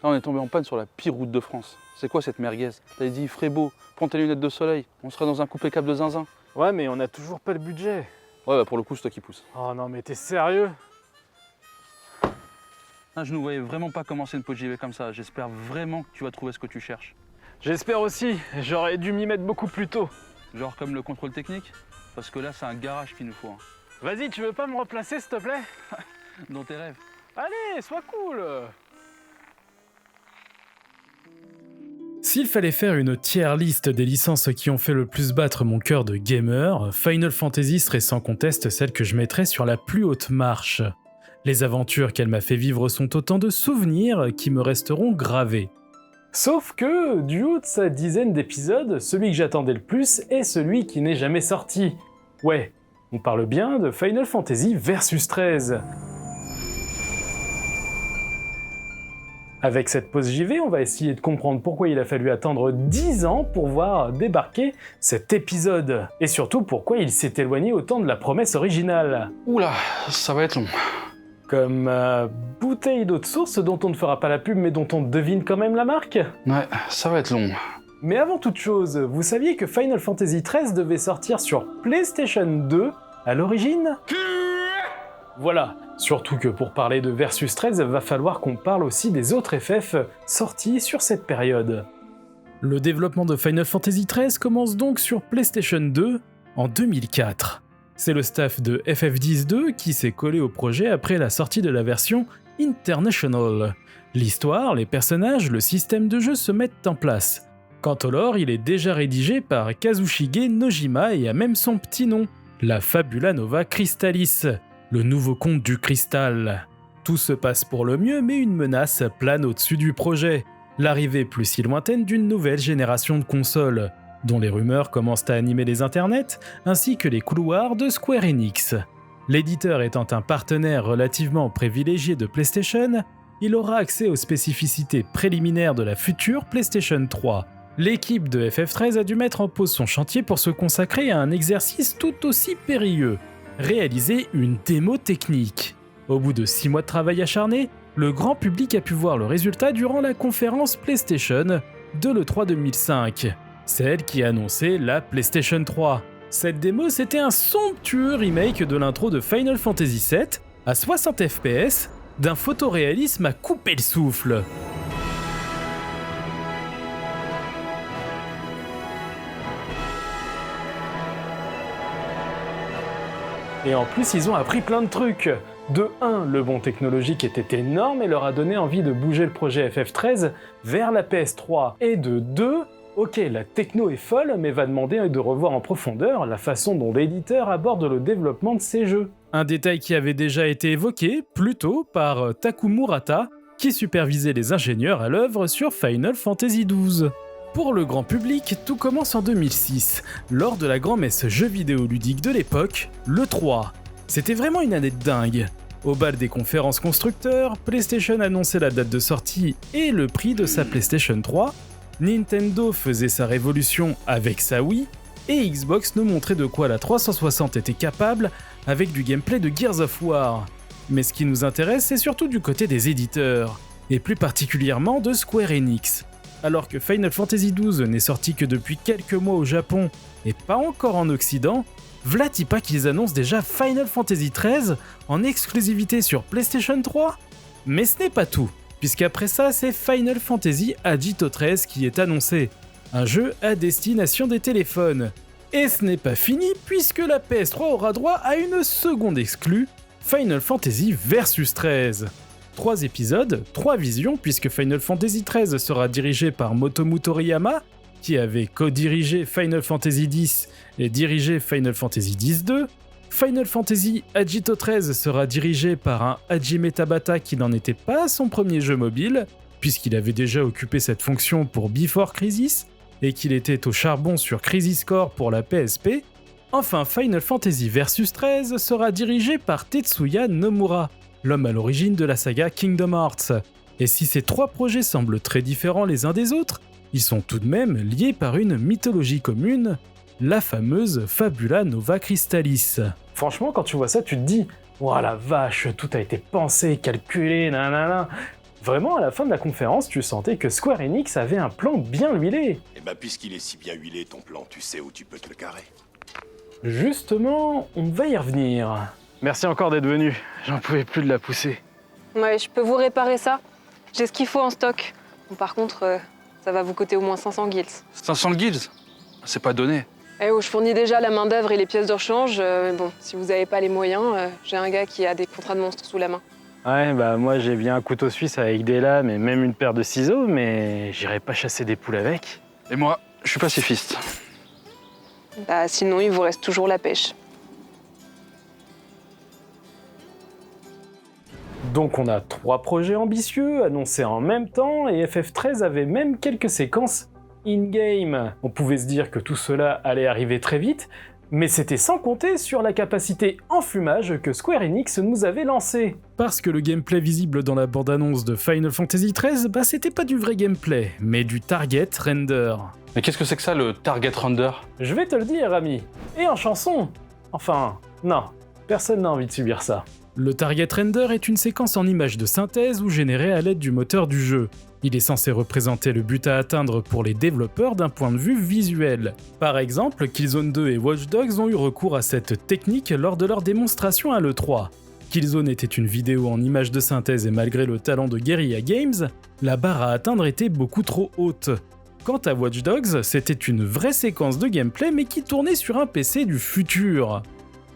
Là, on est tombé en panne sur la pire route de France. C'est quoi cette merguez? T'avais dit, il ferait beau, prends tes lunettes de soleil, on serait dans un coupé-câble de zinzin. Ouais, mais on a toujours pas le budget. Ouais, bah pour le coup, c'est toi qui pousse. Oh non, mais t'es sérieux? Ah, je ne voyais vraiment pas commencer une peau de JV comme ça. J'espère vraiment que tu vas trouver ce que tu cherches. J'espère aussi. J'aurais dû m'y mettre beaucoup plus tôt. Genre comme le contrôle technique? Parce que là, c'est un garage qu'il nous faut. Hein. Vas-y, tu veux pas me replacer, s'il te plaît? Dans tes rêves. Allez, sois cool. S'il fallait faire une tier list des licences qui ont fait le plus battre mon cœur de gamer, Final Fantasy serait sans conteste celle que je mettrais sur la plus haute marche. Les aventures qu'elle m'a fait vivre sont autant de souvenirs qui me resteront gravés. Sauf que, du haut de sa dizaine d'épisodes, celui que j'attendais le plus est celui qui n'est jamais sorti. Ouais, on parle bien de Final Fantasy Versus 13. Avec cette pause JV, on va essayer de comprendre pourquoi il a fallu attendre 10 ans pour voir débarquer cet épisode. Et surtout pourquoi il s'est éloigné autant de la promesse originale. Oula, ça va être long. Comme bouteille d'eau de source dont on ne fera pas la pub mais dont on devine quand même la marque. Ouais, ça va être long. Mais avant toute chose, vous saviez que Final Fantasy XIII devait sortir sur PlayStation 2 à l'origine? Voilà, surtout que pour parler de Versus 13, va falloir qu'on parle aussi des autres FF sortis sur cette période. Le développement de Final Fantasy XIII commence donc sur PlayStation 2 en 2004. C'est le staff de FF10-2 qui s'est collé au projet après la sortie de la version International. L'histoire, les personnages, le système de jeu se mettent en place. Quant au lore, il est déjà rédigé par Kazushige Nojima et a même son petit nom, la Fabula Nova Crystallis, le nouveau conte du cristal. Tout se passe pour le mieux, mais une menace plane au-dessus du projet, l'arrivée plus si lointaine d'une nouvelle génération de consoles, dont les rumeurs commencent à animer les internets, ainsi que les couloirs de Square Enix. L'éditeur étant un partenaire relativement privilégié de PlayStation, il aura accès aux spécificités préliminaires de la future PlayStation 3. L'équipe de FF13 a dû mettre en pause son chantier pour se consacrer à un exercice tout aussi périlleux, réaliser une démo technique. Au bout de 6 mois de travail acharné, le grand public a pu voir le résultat durant la conférence PlayStation de l'E3 2005. Celle qui annonçait la PlayStation 3. Cette démo, c'était un somptueux remake de l'intro de Final Fantasy VII à 60 fps, d'un photoréalisme à couper le souffle. Et en plus, ils ont appris plein de trucs. De 1, le bond technologique était énorme et leur a donné envie de bouger le projet FF13 vers la PS3. Et de 2, ok, la techno est folle, mais va demander de revoir en profondeur la façon dont l'éditeur aborde le développement de ses jeux. Un détail qui avait déjà été évoqué plus tôt par Taku Murata, qui supervisait les ingénieurs à l'œuvre sur Final Fantasy XII. Pour le grand public, tout commence en 2006, lors de la grand-messe jeux vidéo ludique de l'époque, l'E3. C'était vraiment une année de dingue. Au bal des conférences constructeurs, PlayStation annonçait la date de sortie et le prix de sa PlayStation 3, Nintendo faisait sa révolution avec sa Wii, et Xbox nous montrait de quoi la 360 était capable avec du gameplay de Gears of War. Mais ce qui nous intéresse, c'est surtout du côté des éditeurs, et plus particulièrement de Square Enix. Alors que Final Fantasy XII n'est sorti que depuis quelques mois au Japon et pas encore en Occident, v'là-t-il pas qu'ils annoncent déjà Final Fantasy XIII en exclusivité sur PlayStation 3 ? Mais ce n'est pas tout, puisqu'après ça c'est Final Fantasy Agito 13 qui est annoncé, un jeu à destination des téléphones. Et ce n'est pas fini puisque la PS3 aura droit à une seconde exclue, Final Fantasy Versus 13. 3 épisodes, 3 visions, puisque Final Fantasy XIII sera dirigé par Motomu Toriyama, qui avait co-dirigé Final Fantasy X et dirigé Final Fantasy X-2. Final Fantasy Agito 13 sera dirigé par un Hajime Tabata qui n'en était pas son premier jeu mobile, puisqu'il avait déjà occupé cette fonction pour Before Crisis, et qu'il était au charbon sur Crisis Core pour la PSP. Enfin, Final Fantasy Versus 13 sera dirigé par Tetsuya Nomura, l'homme à l'origine de la saga Kingdom Hearts. Et si ces 3 projets semblent très différents les uns des autres, ils sont tout de même liés par une mythologie commune, la fameuse Fabula Nova Crystallis. Franchement, quand tu vois ça, tu te dis « Ouah la vache, tout a été pensé, calculé, nanana ». Vraiment, à la fin de la conférence, tu sentais que Square Enix avait un plan bien huilé. Eh ben, puisqu'il est si bien huilé, ton plan, tu sais où tu peux te le carrer. Justement, on va y revenir. Merci encore d'être venu. J'en pouvais plus de la pousser. Ouais, je peux vous réparer ça. J'ai ce qu'il faut en stock. Bon, par contre, ça va vous coûter au moins 500 guilds. 500 guilds? C'est pas donné. Eh oh, je fournis déjà la main-d'œuvre et les pièces de rechange. Mais bon, si vous n'avez pas les moyens, j'ai un gars qui a des contrats de monstres sous la main. Ouais, bah moi j'ai bien un couteau suisse avec des lames et même une paire de ciseaux, mais j'irai pas chasser des poules avec. Et moi, je suis pacifiste. Bah, sinon, il vous reste toujours la pêche. Donc on a 3 projets ambitieux annoncés en même temps et FF13 avait même quelques séquences in-game. On pouvait se dire que tout cela allait arriver très vite, mais c'était sans compter sur la capacité enfumage que Square Enix nous avait lancée. Parce que le gameplay visible dans la bande-annonce de Final Fantasy XIII, bah c'était pas du vrai gameplay, mais du target render. Mais qu'est-ce que c'est que ça, le target render? Je vais te le dire, ami. Et en chanson. Enfin, non, personne n'a envie de subir ça. Le target render est une séquence en images de synthèse ou générée à l'aide du moteur du jeu. Il est censé représenter le but à atteindre pour les développeurs d'un point de vue visuel. Par exemple, Killzone 2 et Watch Dogs ont eu recours à cette technique lors de leur démonstration à l'E3. Killzone était une vidéo en images de synthèse et malgré le talent de Guerrilla Games, la barre à atteindre était beaucoup trop haute. Quant à Watch Dogs, c'était une vraie séquence de gameplay mais qui tournait sur un PC du futur.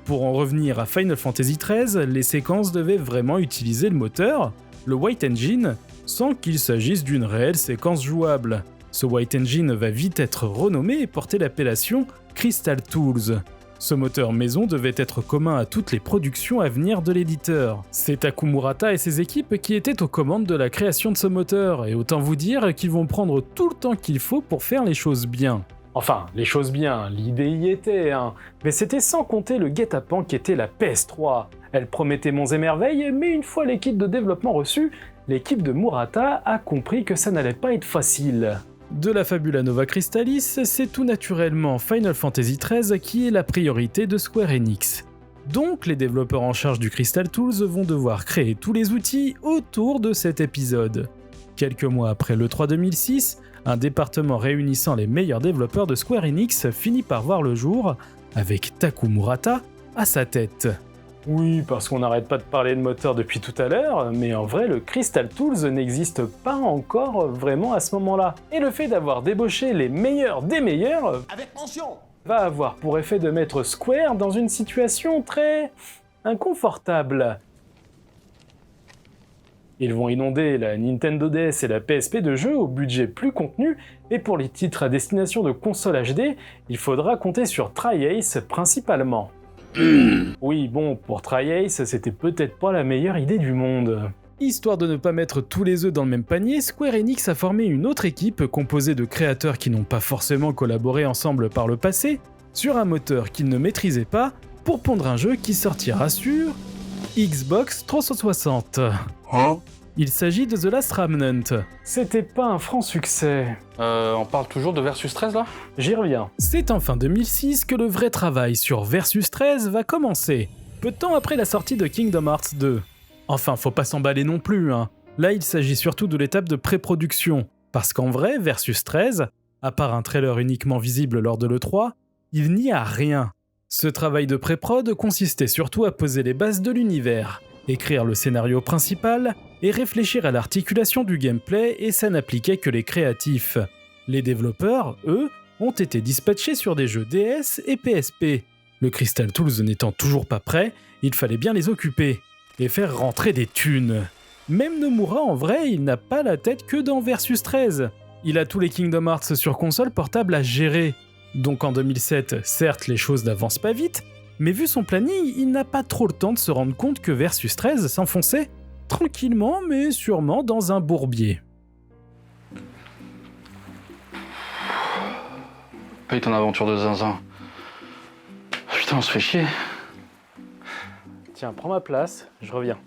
Pour en revenir à Final Fantasy XIII, les séquences devaient vraiment utiliser le moteur, le White Engine, sans qu'il s'agisse d'une réelle séquence jouable. Ce White Engine va vite être renommé et porter l'appellation Crystal Tools. Ce moteur maison devait être commun à toutes les productions à venir de l'éditeur. C'est Taku Murata et ses équipes qui étaient aux commandes de la création de ce moteur, et autant vous dire qu'ils vont prendre tout le temps qu'il faut pour faire les choses bien. Enfin, les choses bien, l'idée y était, hein. Mais c'était sans compter le guet-apens qui était la PS3. Elle promettait monts et merveilles, mais une fois l'équipe de développement reçue, l'équipe de Murata a compris que ça n'allait pas être facile. De la Fabula Nova Crystallis, c'est tout naturellement Final Fantasy XIII qui est la priorité de Square Enix. Donc les développeurs en charge du Crystal Tools vont devoir créer tous les outils autour de cet épisode. Quelques mois après l'E3 2006, un département réunissant les meilleurs développeurs de Square Enix finit par voir le jour, avec Taku Murata à sa tête. Oui, parce qu'on n'arrête pas de parler de moteur depuis tout à l'heure, mais en vrai, le Crystal Tools n'existe pas encore vraiment à ce moment-là. Et le fait d'avoir débauché les meilleurs des meilleurs Avec mention! va avoir pour effet de mettre Square dans une situation très inconfortable. Ils vont inonder la Nintendo DS et la PSP de jeux au budget plus contenu, et pour les titres à destination de consoles HD, il faudra compter sur Tri-Ace principalement. Oui, bon, pour Tri-Ace, c'était peut-être pas la meilleure idée du monde. Histoire de ne pas mettre tous les œufs dans le même panier, Square Enix a formé une autre équipe composée de créateurs qui n'ont pas forcément collaboré ensemble par le passé, sur un moteur qu'ils ne maîtrisaient pas, pour pondre un jeu qui sortira sur Xbox 360. Hein? Il s'agit de The Last Remnant. C'était pas un franc succès. On parle toujours de Versus 13 là? J'y reviens. C'est en fin 2006 que le vrai travail sur Versus 13 va commencer, peu de temps après la sortie de Kingdom Hearts 2. Enfin, faut pas s'emballer non plus, hein. Là, il s'agit surtout de l'étape de pré-production, parce qu'en vrai, Versus 13, à part un trailer uniquement visible lors de l'E3, il n'y a rien. Ce travail de pré-prod consistait surtout à poser les bases de l'univers, écrire le scénario principal et réfléchir à l'articulation du gameplay, et ça n'appliquait que les créatifs. Les développeurs, eux, ont été dispatchés sur des jeux DS et PSP. Le Crystal Tools n'étant toujours pas prêt, il fallait bien les occuper et faire rentrer des thunes. Même Nomura, en vrai, il n'a pas la tête que dans Versus 13. Il a tous les Kingdom Hearts sur console portable à gérer. Donc en 2007, certes, les choses n'avancent pas vite, mais vu son planning, il n'a pas trop le temps de se rendre compte que Versus 13 s'enfonçait tranquillement mais sûrement dans un bourbier. Paye ton aventure de zinzin. Putain, on se fait chier. Tiens, prends ma place, je reviens.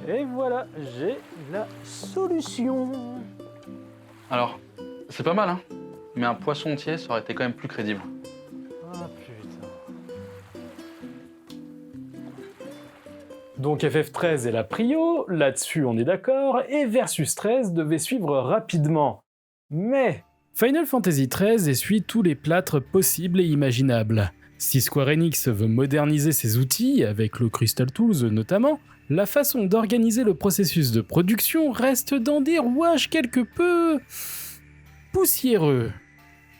Et voilà, j'ai la solution. Alors, c'est pas mal, hein? Mais un poisson entier, ça aurait été quand même plus crédible. Ah putain. Donc FF13 est la prio, là-dessus on est d'accord, et Versus 13 devait suivre rapidement. Mais Final Fantasy XIII essuie tous les plâtres possibles et imaginables. Si Square Enix veut moderniser ses outils, avec le Crystal Tools notamment, la façon d'organiser le processus de production reste dans des rouages quelque peu poussiéreux.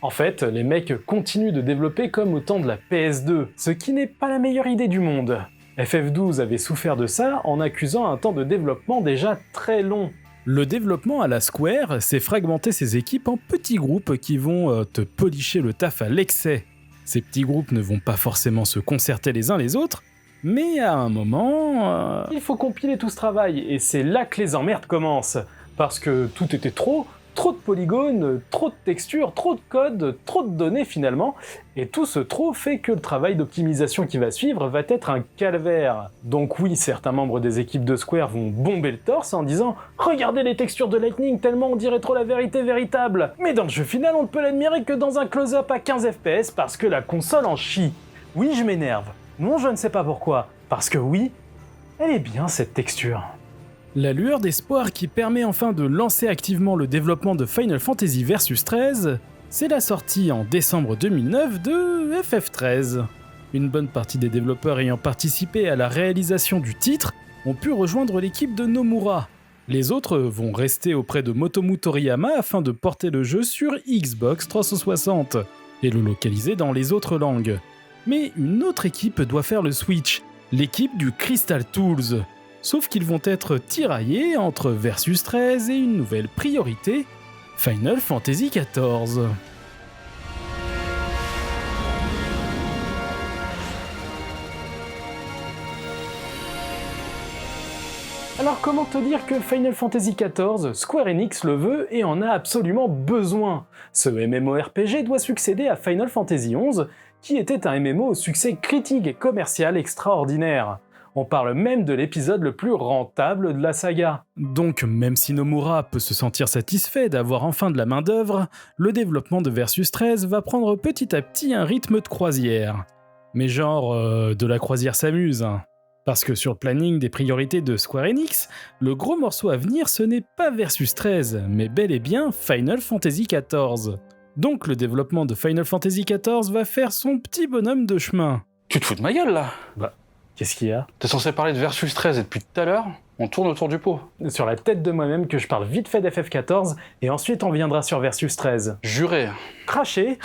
en fait, les mecs continuent de développer comme au temps de la PS2, ce qui n'est pas la meilleure idée du monde. FF12 avait souffert de ça en accusant un temps de développement déjà très long. Le développement à la Square, c'est fragmenter ses équipes en petits groupes qui vont te policher le taf à l'excès. Ces petits groupes ne vont pas forcément se concerter les uns les autres, mais à un moment... Il faut compiler tout ce travail, et c'est là que les emmerdes commencent. Parce que tout était trop de polygones, trop de textures, trop de code, trop de données finalement, et tout ce trop fait que le travail d'optimisation qui va suivre va être un calvaire. Donc oui, certains membres des équipes de Square vont bomber le torse en disant « Regardez les textures de Lightning, tellement on dirait trop la vérité véritable !» Mais dans le jeu final, on ne peut l'admirer que dans un close-up à 15 FPS parce que la console en chie. Oui, je m'énerve. Non, je ne sais pas pourquoi. Parce que oui, elle est bien cette texture. La lueur d'espoir qui permet enfin de lancer activement le développement de Final Fantasy Versus 13, c'est la sortie en décembre 2009 de FF13. Une bonne partie des développeurs ayant participé à la réalisation du titre ont pu rejoindre l'équipe de Nomura. Les autres vont rester auprès de Motomu Toriyama afin de porter le jeu sur Xbox 360 et le localiser dans les autres langues. Mais une autre équipe doit faire le switch, l'équipe du Crystal Tools. Sauf qu'ils vont être tiraillés entre Versus 13 et une nouvelle priorité, Final Fantasy XIV. Alors comment te dire que Final Fantasy XIV, Square Enix le veut et en a absolument besoin. Ce MMORPG doit succéder à Final Fantasy XI, qui était un MMO au succès critique et commercial extraordinaire. On parle même de l'épisode le plus rentable de la saga. Donc même si Nomura peut se sentir satisfait d'avoir enfin de la main-d'œuvre, le développement de Versus 13 va prendre petit à petit un rythme de croisière. Mais genre, de la croisière s'amuse, hein. Parce que sur le planning des priorités de Square Enix, le gros morceau à venir ce n'est pas Versus 13, mais bel et bien Final Fantasy XIV. Donc le développement de Final Fantasy XIV va faire son petit bonhomme de chemin. Tu te fous de ma gueule là? Qu'est-ce qu'il y a? T'es censé parler de Versus 13 et depuis tout à l'heure, on tourne autour du pot. Sur la tête de moi-même que je parle vite fait d'FF14 et ensuite on reviendra sur Versus 13. Juré. Cracher?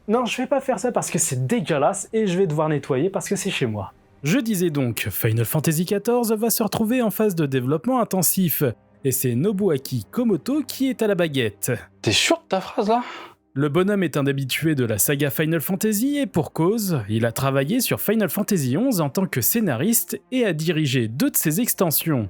Non, je vais pas faire ça parce que c'est dégueulasse et je vais devoir nettoyer parce que c'est chez moi. Je disais donc, Final Fantasy XIV va se retrouver en phase de développement intensif, et c'est Nobuaki Komoto qui est à la baguette. T'es sûr de ta phrase là? Le bonhomme est un habitué de la saga Final Fantasy et pour cause, il a travaillé sur Final Fantasy XI en tant que scénariste et a dirigé 2 de ses extensions.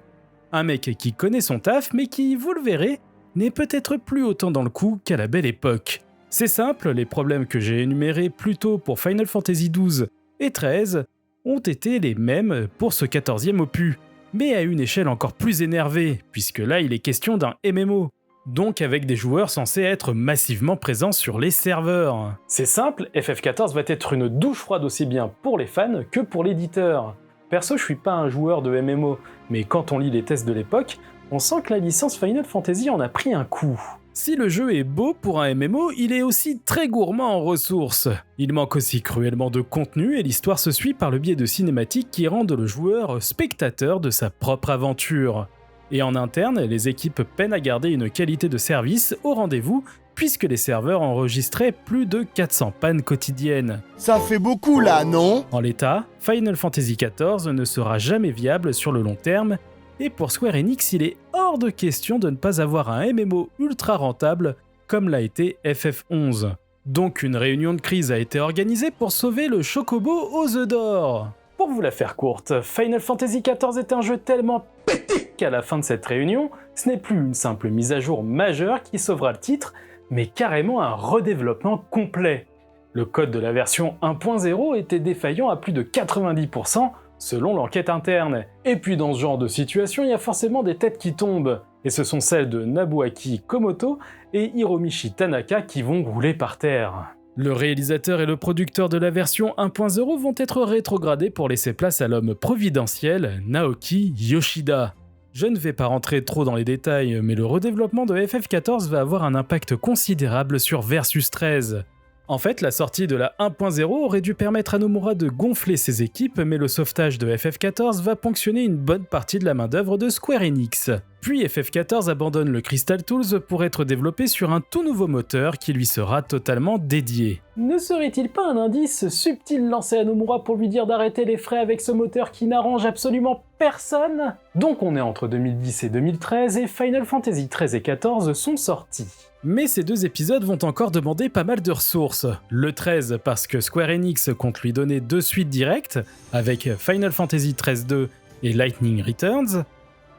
Un mec qui connaît son taf mais qui, vous le verrez, n'est peut-être plus autant dans le coup qu'à la belle époque. C'est simple, les problèmes que j'ai énumérés plus tôt pour Final Fantasy XII et XIII ont été les mêmes pour ce 14e opus, mais à une échelle encore plus énervée, puisque là il est question d'un MMO. Donc avec des joueurs censés être massivement présents sur les serveurs. C'est simple, FF14 va être une douche froide aussi bien pour les fans que pour l'éditeur. Perso, je suis pas un joueur de MMO, mais quand on lit les tests de l'époque, on sent que la licence Final Fantasy en a pris un coup. Si le jeu est beau pour un MMO, il est aussi très gourmand en ressources. Il manque aussi cruellement de contenu et l'histoire se suit par le biais de cinématiques qui rendent le joueur spectateur de sa propre aventure. Et en interne, les équipes peinent à garder une qualité de service au rendez-vous, puisque les serveurs enregistraient plus de 400 pannes quotidiennes. Ça fait beaucoup là, non? En l'état, Final Fantasy XIV ne sera jamais viable sur le long terme, et pour Square Enix, il est hors de question de ne pas avoir un MMO ultra rentable comme l'a été FF11. Donc une réunion de crise a été organisée pour sauver le Chocobo aux œufs d'or. Pour vous la faire courte, Final Fantasy XIV est un jeu tellement pété qu'à la fin de cette réunion, ce n'est plus une simple mise à jour majeure qui sauvera le titre, mais carrément un redéveloppement complet. Le code de la version 1.0 était défaillant à plus de 90%, selon l'enquête interne. Et puis dans ce genre de situation, il y a forcément des têtes qui tombent. Et ce sont celles de Nobuaki Komoto et Hiromichi Tanaka qui vont rouler par terre. Le réalisateur et le producteur de la version 1.0 vont être rétrogradés pour laisser place à l'homme providentiel, Naoki Yoshida. Je ne vais pas rentrer trop dans les détails, mais le redéveloppement de FF14 va avoir un impact considérable sur Versus 13. En fait, la sortie de la 1.0 aurait dû permettre à Nomura de gonfler ses équipes, mais le sauvetage de FF14 va ponctionner une bonne partie de la main-d'œuvre de Square Enix. Puis FF14 abandonne le Crystal Tools pour être développé sur un tout nouveau moteur qui lui sera totalement dédié. Ne serait-il pas un indice subtil lancé à Nomura pour lui dire d'arrêter les frais avec ce moteur qui n'arrange absolument personne? Donc on est entre 2010 et 2013 et Final Fantasy XIII et XIV sont sortis. Mais ces deux épisodes vont encore demander pas mal de ressources. Le 13 parce que Square Enix compte lui donner 2 suites directes, avec Final Fantasy XIII-2 et Lightning Returns,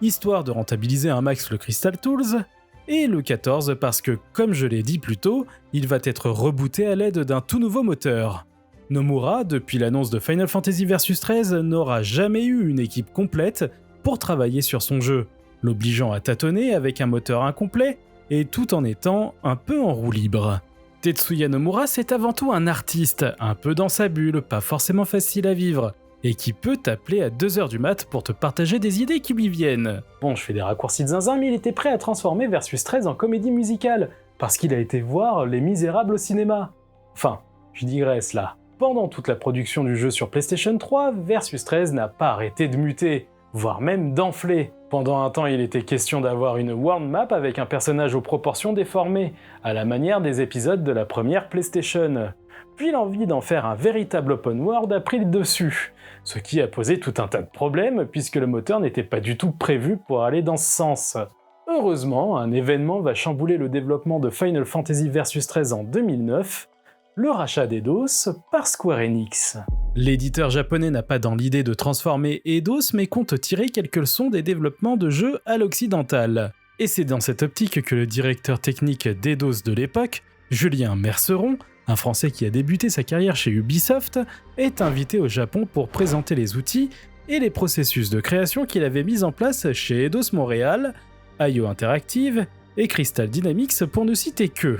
histoire de rentabiliser un max le Crystal Tools, et le 14 parce que, comme je l'ai dit plus tôt, il va être rebooté à l'aide d'un tout nouveau moteur. Nomura, depuis l'annonce de Final Fantasy Versus 13, n'aura jamais eu une équipe complète pour travailler sur son jeu, l'obligeant à tâtonner avec un moteur incomplet, et tout en étant un peu en roue libre. Tetsuya Nomura, c'est avant tout un artiste, un peu dans sa bulle, pas forcément facile à vivre, et qui peut t'appeler à 2h du mat pour te partager des idées qui lui viennent. Bon, je fais des raccourcis de zinzin, mais il était prêt à transformer Versus 13 en comédie musicale, parce qu'il a été voir Les Misérables au cinéma. Enfin, je digresse là. Pendant toute la production du jeu sur PlayStation 3, Versus 13 n'a pas arrêté de muter, voire même d'enfler. Pendant un temps, il était question d'avoir une world map avec un personnage aux proportions déformées, à la manière des épisodes de la première PlayStation. Puis l'envie d'en faire un véritable open world a pris le dessus, ce qui a posé tout un tas de problèmes puisque le moteur n'était pas du tout prévu pour aller dans ce sens. Heureusement, un événement va chambouler le développement de Final Fantasy Versus 13 en 2009, le rachat d'Eidos par Square Enix. L'éditeur japonais n'a pas dans l'idée de transformer Eidos, mais compte tirer quelques leçons des développements de jeux à l'occidental. Et c'est dans cette optique que le directeur technique d'Eidos de l'époque, Julien Merceron, un Français qui a débuté sa carrière chez Ubisoft, est invité au Japon pour présenter les outils et les processus de création qu'il avait mis en place chez Eidos Montréal, IO Interactive et Crystal Dynamics pour ne citer que.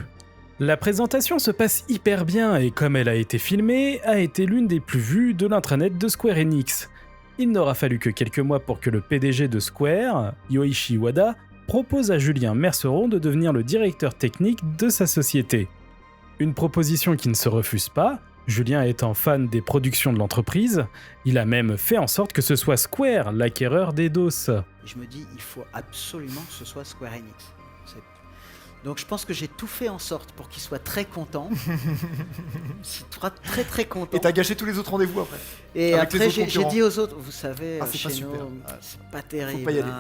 La présentation se passe hyper bien et comme elle a été filmée, a été l'une des plus vues de l'intranet de Square Enix. Il n'aura fallu que quelques mois pour que le PDG de Square, Yoichi Wada, propose à Julien Merceron de devenir le directeur technique de sa société. Une proposition qui ne se refuse pas, Julien étant fan des productions de l'entreprise, il a même fait en sorte que ce soit Square l'acquéreur d'Eidos. Je me dis, il faut absolument que ce soit Square Enix. Donc je pense que j'ai tout fait en sorte pour qu'il soit très content. Très très content. Et t'as gâché tous les autres rendez-vous après. Et avec après les autres j'ai dit aux autres, vous savez, c'est chez pas super. nous, c'est pas terrible. Faut pas y aller.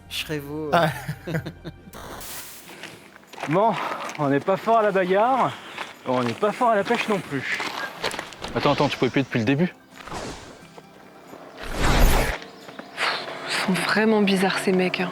Shrevaux. Bon, on n'est pas fort à la bagarre, on n'est pas fort à la pêche non plus. Attends, tu pouvais plus depuis le début. Ils sont vraiment bizarres ces mecs. Hein.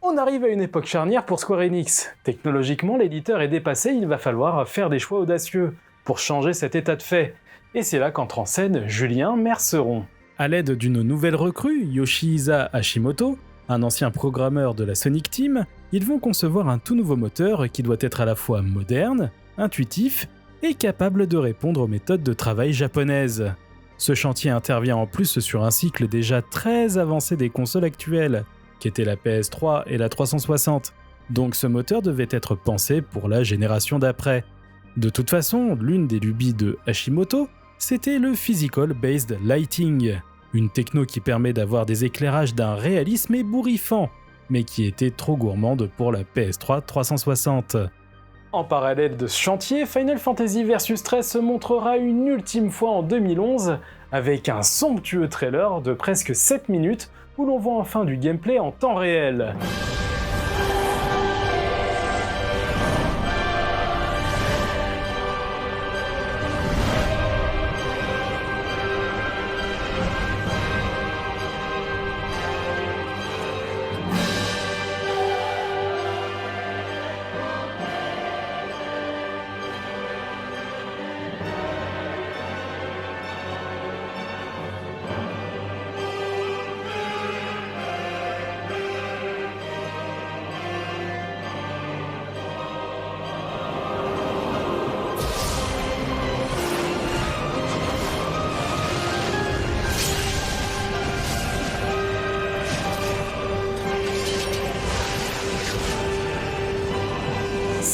On arrive à une époque charnière pour Square Enix. Technologiquement, l'éditeur est dépassé, il va falloir faire des choix audacieux pour changer cet état de fait. Et c'est là qu'entre en scène Julien Merceron. À l'aide d'une nouvelle recrue, Yoshihisa Hashimoto, un ancien programmeur de la Sonic Team, ils vont concevoir un tout nouveau moteur qui doit être à la fois moderne, intuitif et capable de répondre aux méthodes de travail japonaises. Ce chantier intervient en plus sur un cycle déjà très avancé des consoles actuelles, qui étaient la PS3 et la 360, donc ce moteur devait être pensé pour la génération d'après. De toute façon, l'une des lubies de Hashimoto, c'était le Physical Based Lighting, une techno qui permet d'avoir des éclairages d'un réalisme ébouriffant, mais qui était trop gourmande pour la PS3 360. En parallèle de ce chantier, Final Fantasy Versus 13 se montrera une ultime fois en 2011 avec un somptueux trailer de presque 7 minutes où l'on voit enfin du gameplay en temps réel.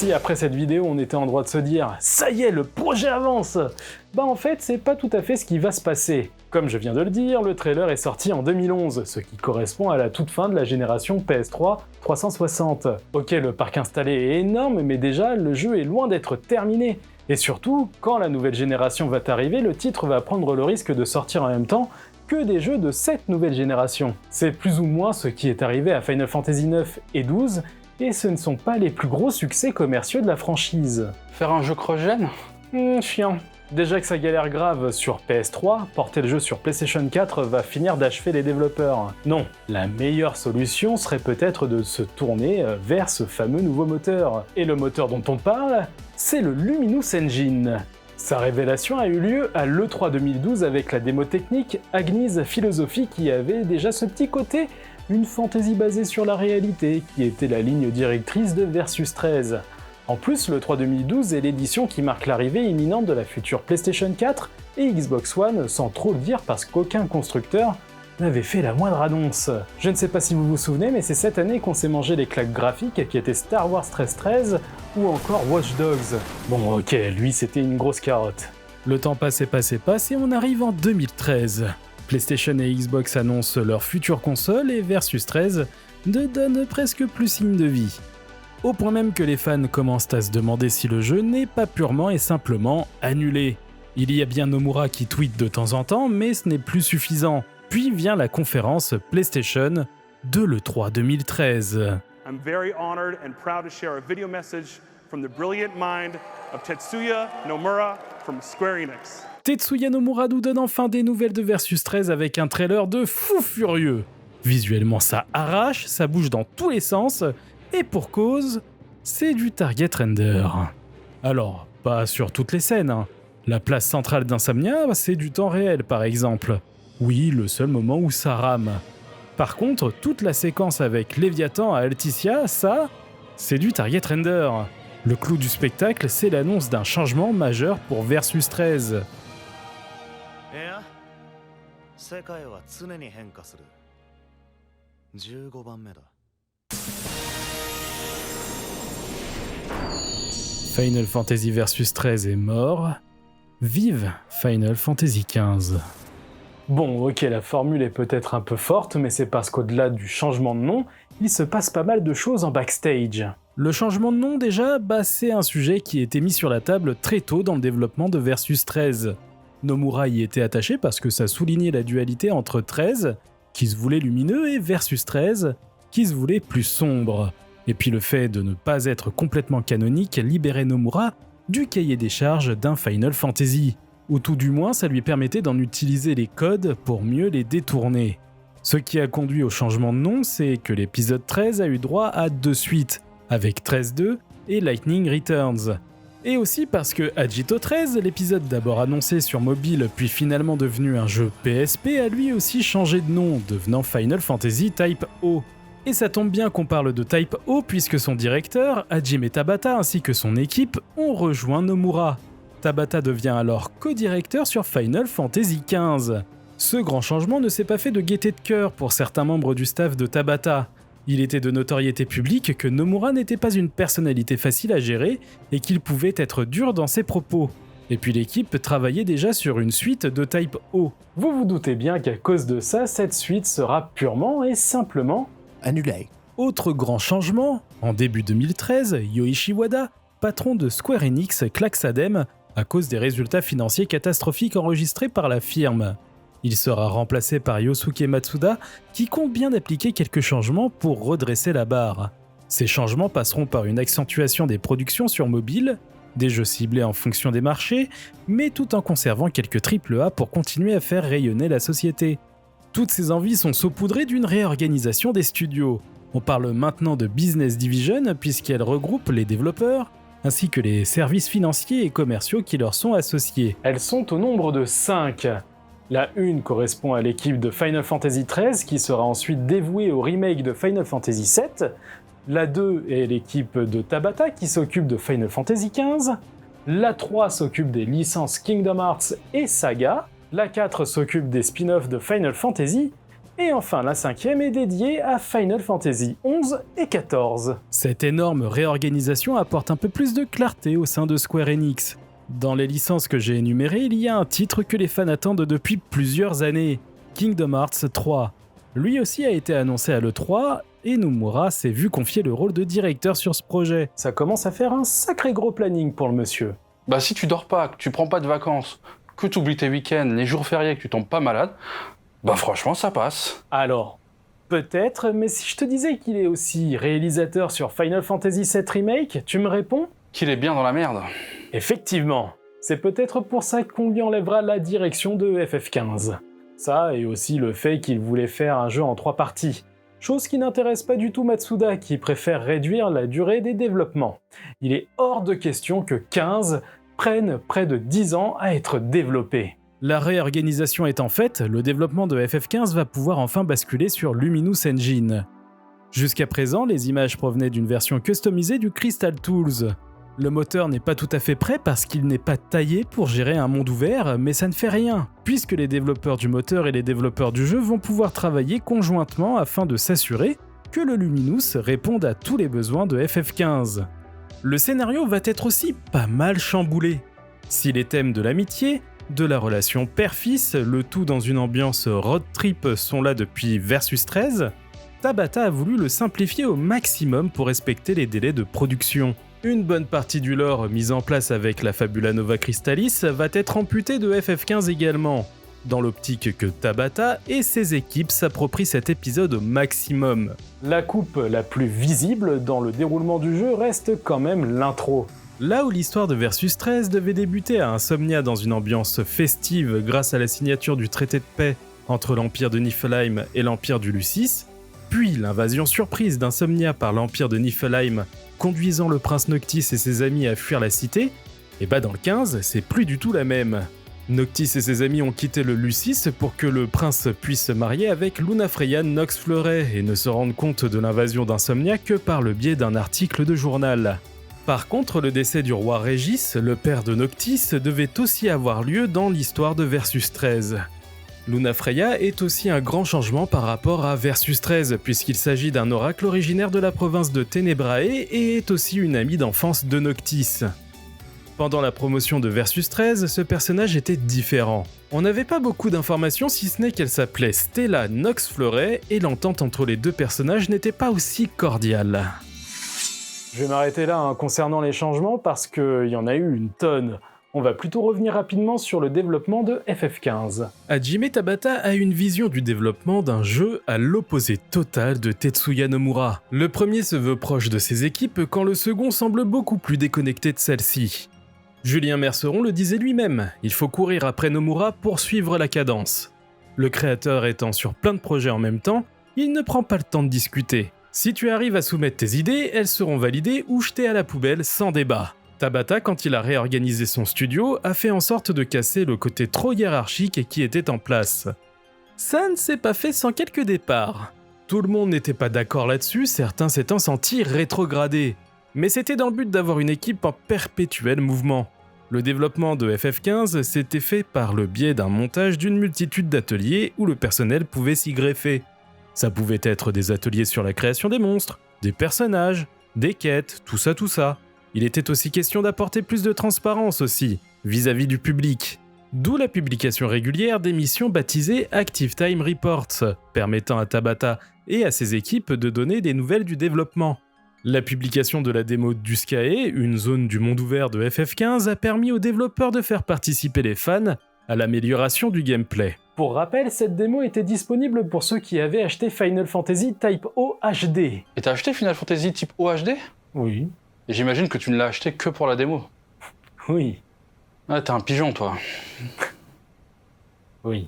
si après cette vidéo on était en droit de se dire « Ça y est, le projet avance !» Bah en fait, c'est pas tout à fait ce qui va se passer. Comme je viens de le dire, le trailer est sorti en 2011, ce qui correspond à la toute fin de la génération PS3 360. Ok, le parc installé est énorme, mais déjà, le jeu est loin d'être terminé. Et surtout, quand la nouvelle génération va arriver, le titre va prendre le risque de sortir en même temps que des jeux de cette nouvelle génération. C'est plus ou moins ce qui est arrivé à Final Fantasy 9 et 12, et ce ne sont pas les plus gros succès commerciaux de la franchise. Faire un jeu cross-gen? Chiant. Déjà que ça galère grave sur PS3, porter le jeu sur PlayStation 4 va finir d'achever les développeurs. Non, la meilleure solution serait peut-être de se tourner vers ce fameux nouveau moteur. Et le moteur dont on parle, c'est le Luminous Engine. Sa révélation a eu lieu à l'E3 2012 avec la démo technique Agni's Philosophy qui avait déjà ce petit côté, une fantaisie basée sur la réalité, qui était la ligne directrice de Versus 13. En plus, le 3 2012 est l'édition qui marque l'arrivée imminente de la future PlayStation 4 et Xbox One, sans trop le dire parce qu'aucun constructeur n'avait fait la moindre annonce. Je ne sais pas si vous vous souvenez, mais c'est cette année qu'on s'est mangé les claques graphiques qui étaient Star Wars 13 ou encore Watch Dogs. Bon ok, lui c'était une grosse carotte. Le temps passe et on arrive en 2013. PlayStation et Xbox annoncent leur future console et Versus 13 ne donne presque plus signe de vie. Au point même que les fans commencent à se demander si le jeu n'est pas purement et simplement annulé. Il y a bien Nomura qui tweet de temps en temps, mais ce n'est plus suffisant. Puis vient la conférence PlayStation de l'E3 2013. I'm very honored and proud to share a video message from the brilliant mind of Tetsuya Nomura from Square Enix. Tetsuya Nomura nous donne enfin des nouvelles de Versus 13 avec un trailer de fou furieux. Visuellement ça arrache, ça bouge dans tous les sens, et pour cause, c'est du target render. Alors, pas sur toutes les scènes, hein. La place centrale d'Insomnia, c'est du temps réel par exemple. Oui, le seul moment où ça rame. Par contre, toute la séquence avec Léviathan à Alticia, ça, c'est du target render. Le clou du spectacle, c'est l'annonce d'un changement majeur pour Versus 13. Final Fantasy Versus 13 est mort. Vive Final Fantasy XV. Bon, ok, la formule est peut-être un peu forte, mais c'est parce qu'au-delà du changement de nom, il se passe pas mal de choses en backstage. Le changement de nom déjà, c'est un sujet qui était mis sur la table très tôt dans le développement de Versus 13. Nomura y était attaché parce que ça soulignait la dualité entre 13, qui se voulait lumineux, et Versus 13, qui se voulait plus sombre. Et puis le fait de ne pas être complètement canonique libérait Nomura du cahier des charges d'un Final Fantasy, ou tout du moins ça lui permettait d'en utiliser les codes pour mieux les détourner. Ce qui a conduit au changement de nom, c'est que l'épisode 13 a eu droit à 2 suites, avec 13-2 et Lightning Returns. Et aussi parce que Agito 13, l'épisode d'abord annoncé sur mobile puis finalement devenu un jeu PSP, a lui aussi changé de nom, devenant Final Fantasy Type O. Et ça tombe bien qu'on parle de Type O puisque son directeur, Hajime Tabata, ainsi que son équipe ont rejoint Nomura. Tabata devient alors co-directeur sur Final Fantasy XV. Ce grand changement ne s'est pas fait de gaieté de cœur pour certains membres du staff de Tabata. Il était de notoriété publique que Nomura n'était pas une personnalité facile à gérer et qu'il pouvait être dur dans ses propos. Et puis l'équipe travaillait déjà sur une suite de Type O. Vous vous doutez bien qu'à cause de ça, cette suite sera purement et simplement Annulé. Autre grand changement, en début 2013, Yoichi Wada, patron de Square Enix, claque sa dème à cause des résultats financiers catastrophiques enregistrés par la firme. Il sera remplacé par Yosuke Matsuda, qui compte bien d'appliquer quelques changements pour redresser la barre. Ces changements passeront par une accentuation des productions sur mobile, des jeux ciblés en fonction des marchés, mais tout en conservant quelques AAA pour continuer à faire rayonner la société. Toutes ces envies sont saupoudrées d'une réorganisation des studios. On parle maintenant de Business Division puisqu'elle regroupe les développeurs, ainsi que les services financiers et commerciaux qui leur sont associés. Elles sont au nombre de 5. La 1 correspond à l'équipe de Final Fantasy XIII qui sera ensuite dévouée au remake de Final Fantasy VII. La 2 est l'équipe de Tabata qui s'occupe de Final Fantasy XV. La 3 s'occupe des licences Kingdom Hearts et Saga. La 4 s'occupe des spin-offs de Final Fantasy. Et enfin, la 5e est dédiée à Final Fantasy XI et XIV. Cette énorme réorganisation apporte un peu plus de clarté au sein de Square Enix. Dans les licences que j'ai énumérées, il y a un titre que les fans attendent depuis plusieurs années, Kingdom Hearts 3. Lui aussi a été annoncé à l'E3, et Nomura s'est vu confier le rôle de directeur sur ce projet. Ça commence à faire un sacré gros planning pour le monsieur. Bah si tu dors pas, que tu prends pas de vacances, que tu oublies tes week-ends, les jours fériés, que tu tombes pas malade, bah franchement ça passe. Alors, peut-être, mais si je te disais qu'il est aussi réalisateur sur Final Fantasy VII Remake, tu me réponds ? Qu'il est bien dans la merde. Effectivement, c'est peut-être pour ça qu'on lui enlèvera la direction de FF15. Ça, et aussi le fait qu'il voulait faire un jeu en 3 parties. Chose qui n'intéresse pas du tout Matsuda, qui préfère réduire la durée des développements. Il est hors de question que 15 prenne près de 10 ans à être développé. La réorganisation étant faite, le développement de FF15 va pouvoir enfin basculer sur Luminous Engine. Jusqu'à présent, les images provenaient d'une version customisée du Crystal Tools. Le moteur n'est pas tout à fait prêt parce qu'il n'est pas taillé pour gérer un monde ouvert, mais ça ne fait rien, puisque les développeurs du moteur et les développeurs du jeu vont pouvoir travailler conjointement afin de s'assurer que le Luminous réponde à tous les besoins de FF15. Le scénario va être aussi pas mal chamboulé. Si les thèmes de l'amitié, de la relation père-fils, le tout dans une ambiance road trip sont là depuis Versus 13, Tabata a voulu le simplifier au maximum pour respecter les délais de production. Une bonne partie du lore mise en place avec la Fabula Nova Crystallis va être amputée de FF15 également, dans l'optique que Tabata et ses équipes s'approprient cet épisode au maximum. La coupe la plus visible dans le déroulement du jeu reste quand même l'intro. Là où l'histoire de Versus 13 devait débuter à Insomnia dans une ambiance festive grâce à la signature du traité de paix entre l'Empire de Niflheim et l'Empire du Lucis, puis l'invasion surprise d'Insomnia par l'Empire de Niflheim conduisant le prince Noctis et ses amis à fuir la cité, et bah dans le 15, c'est plus du tout la même. Noctis et ses amis ont quitté le Lucis pour que le prince puisse se marier avec Lunafreya Nox Fleuret et ne se rendre compte de l'invasion d'Insomnia que par le biais d'un article de journal. Par contre, le décès du roi Régis, le père de Noctis, devait aussi avoir lieu dans l'histoire de Versus 13. Lunafreya est aussi un grand changement par rapport à Versus 13, puisqu'il s'agit d'un oracle originaire de la province de Tenebrae et est aussi une amie d'enfance de Noctis. Pendant la promotion de Versus 13, ce personnage était différent. On n'avait pas beaucoup d'informations si ce n'est qu'elle s'appelait Stella Nox Fleuret et l'entente entre les deux personnages n'était pas aussi cordiale. Je vais m'arrêter là concernant les changements parce qu'il y en a eu une tonne. On va plutôt revenir rapidement sur le développement de FF15. Hajime Tabata a une vision du développement d'un jeu à l'opposé total de Tetsuya Nomura. Le premier se veut proche de ses équipes quand le second semble beaucoup plus déconnecté de celle-ci. Julien Merceron le disait lui-même, il faut courir après Nomura pour suivre la cadence. Le créateur étant sur plein de projets en même temps, il ne prend pas le temps de discuter. Si tu arrives à soumettre tes idées, elles seront validées ou jetées à la poubelle sans débat. Tabata, quand il a réorganisé son studio, a fait en sorte de casser le côté trop hiérarchique qui était en place. Ça ne s'est pas fait sans quelques départs. Tout le monde n'était pas d'accord là-dessus, certains s'étant sentis rétrogradés. Mais c'était dans le but d'avoir une équipe en perpétuel mouvement. Le développement de FF15 s'était fait par le biais d'un montage d'une multitude d'ateliers où le personnel pouvait s'y greffer. Ça pouvait être des ateliers sur la création des monstres, des personnages, des quêtes, tout ça. Il était aussi question d'apporter plus de transparence aussi, vis-à-vis du public. D'où la publication régulière d'émissions baptisées Active Time Reports, permettant à Tabata et à ses équipes de donner des nouvelles du développement. La publication de la démo d'Uskae, une zone du monde ouvert de FF15, a permis aux développeurs de faire participer les fans à l'amélioration du gameplay. Pour rappel, cette démo était disponible pour ceux qui avaient acheté Final Fantasy Type O HD. Et t'as acheté Final Fantasy type OHD ? Oui. Et j'imagine que tu ne l'as acheté que pour la démo. Oui. Ah, t'es un pigeon, toi. Oui.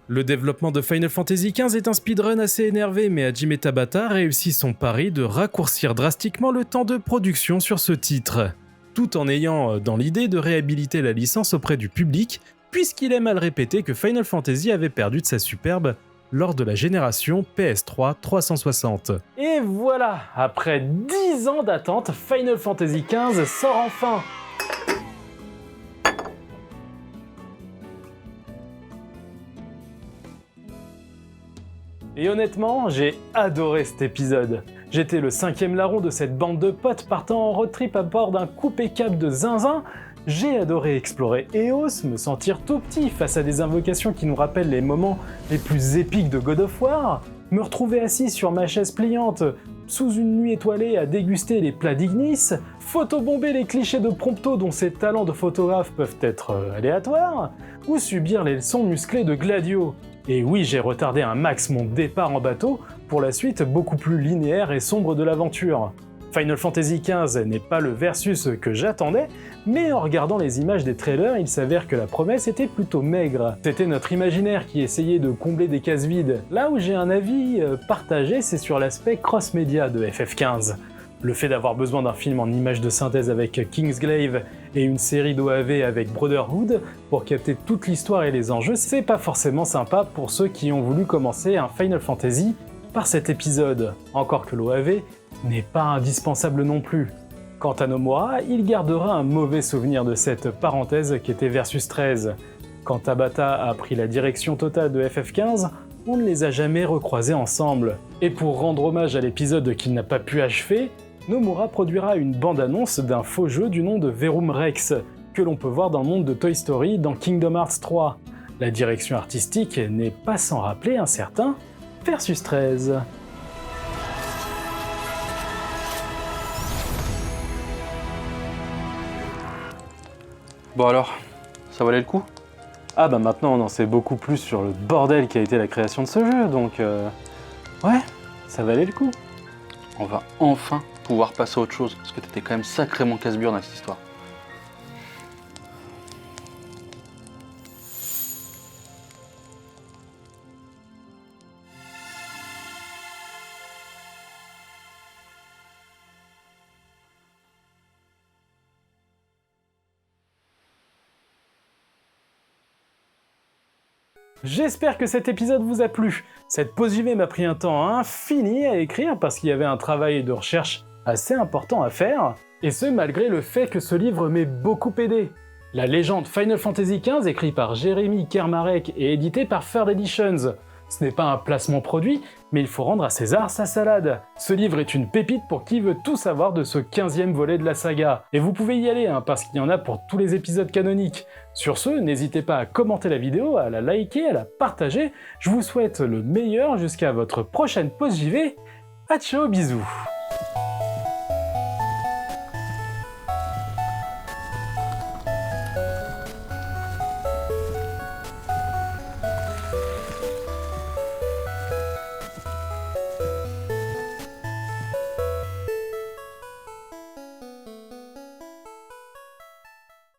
Le développement de Final Fantasy XV est un speedrun assez énervé, mais Hajime Tabata réussit son pari de raccourcir drastiquement le temps de production sur ce titre, tout en ayant dans l'idée de réhabiliter la licence auprès du public, puisqu'il aime à le répéter que Final Fantasy avait perdu de sa superbe lors de la génération PS3 360. Et voilà, après 10 ans d'attente, Final Fantasy XV sort enfin. Et honnêtement, j'ai adoré cet épisode. J'étais le 5e larron de cette bande de potes partant en road trip à bord d'un coupé-cap de zinzin. J'ai adoré explorer Eos, me sentir tout petit face à des invocations qui nous rappellent les moments les plus épiques de God of War, me retrouver assis sur ma chaise pliante sous une nuit étoilée à déguster les plats d'Ignis, photobomber les clichés de Prompto dont ses talents de photographe peuvent être aléatoires, ou subir les leçons musclées de Gladio. Et oui, j'ai retardé un max mon départ en bateau pour la suite beaucoup plus linéaire et sombre de l'aventure. Final Fantasy XV n'est pas le versus que j'attendais, mais en regardant les images des trailers, il s'avère que la promesse était plutôt maigre. C'était notre imaginaire qui essayait de combler des cases vides. Là où j'ai un avis partagé, c'est sur l'aspect cross-média de FF15. Le fait d'avoir besoin d'un film en images de synthèse avec Kingsglaive et une série d'OAV avec Brotherhood pour capter toute l'histoire et les enjeux, c'est pas forcément sympa pour ceux qui ont voulu commencer un Final Fantasy par cet épisode. Encore que l'OAV n'est pas indispensable non plus. Quant à Nomura, il gardera un mauvais souvenir de cette parenthèse qu'était Versus 13. Quand Tabata a pris la direction totale de FF15, on ne les a jamais recroisés ensemble. Et pour rendre hommage à l'épisode qu'il n'a pas pu achever, Nomura produira une bande-annonce d'un faux jeu du nom de Verum Rex, que l'on peut voir dans le monde de Toy Story dans Kingdom Hearts 3. La direction artistique n'est pas sans rappeler un certain Versus 13. Bon alors, ça valait le coup? Ah bah maintenant on en sait beaucoup plus sur le bordel qui a été la création de ce jeu, donc ouais, ça valait le coup. On va enfin pouvoir passer à autre chose, parce que t'étais quand même sacrément casse-burne dans cette histoire. J'espère que cet épisode vous a plu. Cette pause JV m'a pris un temps infini à écrire parce qu'il y avait un travail de recherche assez important à faire, et ce malgré le fait que ce livre m'ait beaucoup aidé. La légende Final Fantasy XV, écrit par Jérémy Kermarek et édité par Third Editions. Ce n'est pas un placement produit, mais il faut rendre à César sa salade. Ce livre est une pépite pour qui veut tout savoir de ce 15e volet de la saga. Et vous pouvez y aller, parce qu'il y en a pour tous les épisodes canoniques. Sur ce, n'hésitez pas à commenter la vidéo, à la liker, à la partager. Je vous souhaite le meilleur jusqu'à votre prochaine pause JV. À ciao, bisous.